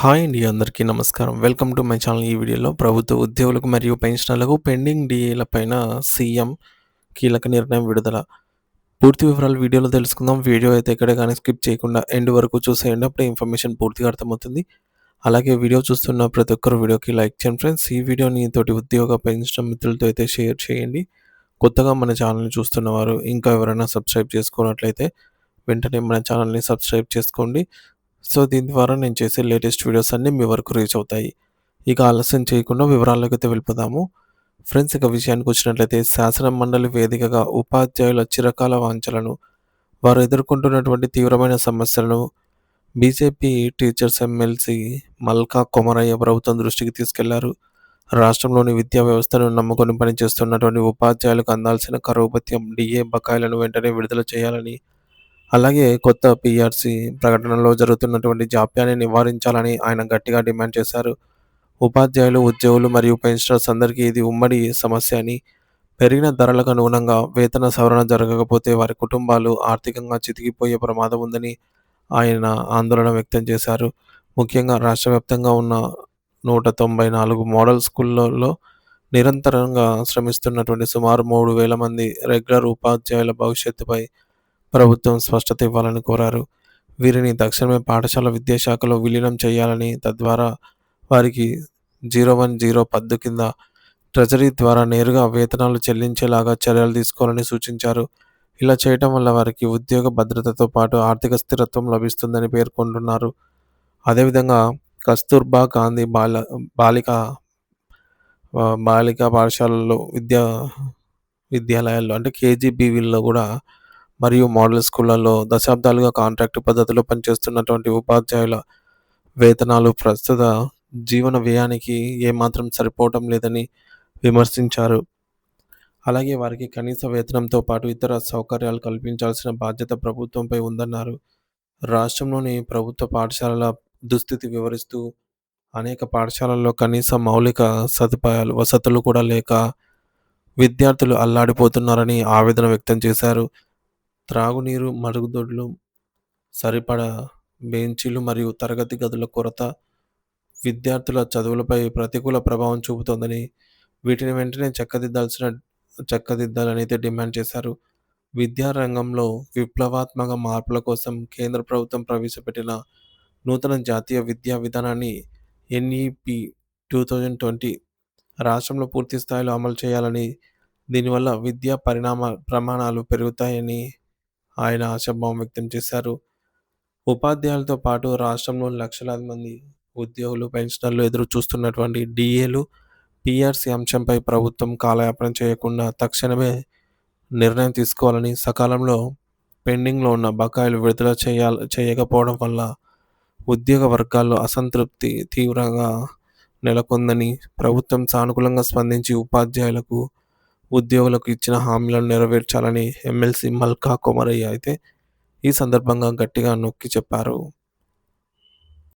Hi అండి. అందరికీ నమస్కారం. Welcome to my channel. ఈ వీడియోలో ప్రభుత్వ ఉద్యోగులకు మరియు పెన్షనర్లకు పెండింగ్ డీఏల పైన సీఎం కీలక నిర్ణయం విడుదల. పూర్తి వివరాలు వీడియోలో తెలుసుకుందాం. వీడియో అయితే ఎక్కడ గాని స్కిప్ చేయకుండా ఎండ్ వరకు చూసేయండి. అప్పుడే ఇన్ఫర్మేషన్ పూర్తిగా అర్థమవుతుంది. అలాగే వీడియో చూస్తున్న ప్రతి ఒక్కరు వీడియోకి లైక్ చేయండి ఫ్రెండ్స్. ఈ వీడియోని తోటి ఉద్యోగ పెన్షన్ మిత్రులతో అయితే షేర్ చేయండి. కొత్తగా మన ఛానల్‌ని చూస్తున్నవారు ఇంకా ఎవరైనా సబ్స్క్రైబ్ చేసుకోనట్లయితే వెంటనే మన ఛానల్‌ని సబ్స్క్రైబ్ చేసుకోండి. సో, దీని ద్వారా నేను చేసే లేటెస్ట్ వీడియోస్ అన్నీ మీ వరకు రీచ్ అవుతాయి. ఇక ఆలస్యం చేయకుండా వివరాల్లోకైతే వెళ్ళిపోదాము. ఫ్రెండ్స్, ఇక విషయానికొచ్చినట్లయితే శాసన మండలి వేదికగా ఉపాధ్యాయుల చిరకాల వాంఛలను, వారు ఎదుర్కొంటున్నటువంటి తీవ్రమైన సమస్యలను బీజేపీ టీచర్స్ ఎమ్మెల్సీ మల్కా కొమరయ్య ప్రభుత్వం దృష్టికి తీసుకెళ్లారు. రాష్ట్రంలోని విద్యా వ్యవస్థను నమ్ముకొని పనిచేస్తున్నటువంటి ఉపాధ్యాయులకు అందాల్సిన కరువు భత్యం, డీఏ బకాయిలను వెంటనే విడుదల చేయాలని, అలాగే కొత్త పీఆర్సీ ప్రకటనలో జరుగుతున్నటువంటి జాప్యాన్ని నివారించాలని ఆయన గట్టిగా డిమాండ్ చేశారు. ఉపాధ్యాయులు, ఉద్యోగులు మరియు పెన్షనర్స్ అందరికీ ఇది ఉమ్మడి సమస్య అని, పెరిగిన ధరలకు అనుగుణంగా వేతన సవరణ జరగకపోతే వారి కుటుంబాలు ఆర్థికంగా చితికిపోయే ప్రమాదం ఉందని ఆయన ఆందోళన వ్యక్తం చేశారు. ముఖ్యంగా రాష్ట్ర వ్యాప్తంగా ఉన్న 194 మోడల్ స్కూళ్ళలో నిరంతరంగా శ్రమిస్తున్నటువంటి సుమారు 3,000 మంది రెగ్యులర్ ఉపాధ్యాయుల భవిష్యత్తుపై ప్రభుత్వం స్పష్టత ఇవ్వాలని కోరారు. వీరిని తక్షణమే పాఠశాల విద్యాశాఖలో విలీనం చేయాలని, తద్వారా వారికి 010 పద్దు కింద ట్రెజరీ ద్వారా నేరుగా వేతనాలు చెల్లించేలాగా చర్యలు తీసుకోవాలని సూచించారు. ఇలా చేయటం వల్ల వారికి ఉద్యోగ భద్రతతో పాటు ఆర్థిక స్థిరత్వం లభిస్తుందని పేర్కొంటున్నారు. అదేవిధంగా కస్తూర్బా గాంధీ బాలికా బాలికా పాఠశాలల్లో విద్యాలయాల్లో అంటే కేజీబీవీల్లో కూడా మరియు మోడల్ స్కూళ్ళలో దశాబ్దాలుగా కాంట్రాక్ట్ పద్ధతిలో పనిచేస్తున్నటువంటి ఉపాధ్యాయుల వేతనాలు ప్రస్తుత జీవన వ్యయానికి ఏమాత్రం సరిపోవటం లేదని విమర్శించారు. అలాగే వారికి కనీస వేతనంతో పాటు ఇతర సౌకర్యాలు కల్పించాల్సిన బాధ్యత ప్రభుత్వంపై ఉందన్నారు. రాష్ట్రంలోని ప్రభుత్వ పాఠశాలల దుస్థితి వివరిస్తూ, అనేక పాఠశాలల్లో కనీస మౌలిక సదుపాయాలు, వసతులు కూడా లేక విద్యార్థులు అల్లాడిపోతున్నారని ఆవేదన వ్యక్తం చేశారు. త్రాగునీరు, మరుగుదొడ్లు, సరిపడా బెంచీలు మరియు తరగతి గదుల కొరత విద్యార్థుల చదువులపై ప్రతికూల ప్రభావం చూపుతోందని, వీటిని వెంటనే చక్కదిద్దాలని అయితే డిమాండ్ చేశారు. విద్యా రంగంలో విప్లవాత్మక మార్పుల కోసం కేంద్ర ప్రభుత్వం ప్రవేశపెట్టిన నూతన జాతీయ విద్యా విధానాన్ని ఎన్ఈపి 2020 రాష్ట్రంలో పూర్తి స్థాయిలో అమలు చేయాలని, దీనివల్ల విద్యా ప్రమాణాలు పెరుగుతాయని ఆయన ఆశాభావం వ్యక్తం చేశారు. ఉపాధ్యాయులతో పాటు రాష్ట్రంలోని లక్షలాది మంది ఉద్యోగులు, పెన్షనర్లు ఎదురు చూస్తున్నటువంటి డీఏలు, పీఆర్సీ అంశంపై ప్రభుత్వం కాలయాపన చేయకుండా తక్షణమే నిర్ణయం తీసుకోవాలని, సకాలంలో పెండింగ్లో ఉన్న బకాయిలు విడుదల చేయకపోవడం వల్ల ఉద్యోగ వర్గాల్లో అసంతృప్తి తీవ్రంగా నెలకొందని, ప్రభుత్వం సానుకూలంగా స్పందించి ఉపాధ్యాయులకు, ఉద్యోగులకు ఇచ్చిన హామీలను నెరవేర్చాలని ఎమ్మెల్సీ మల్కా కొమరయ్య అయితే ఈ సందర్భంగా గట్టిగా నొక్కి చెప్పారు.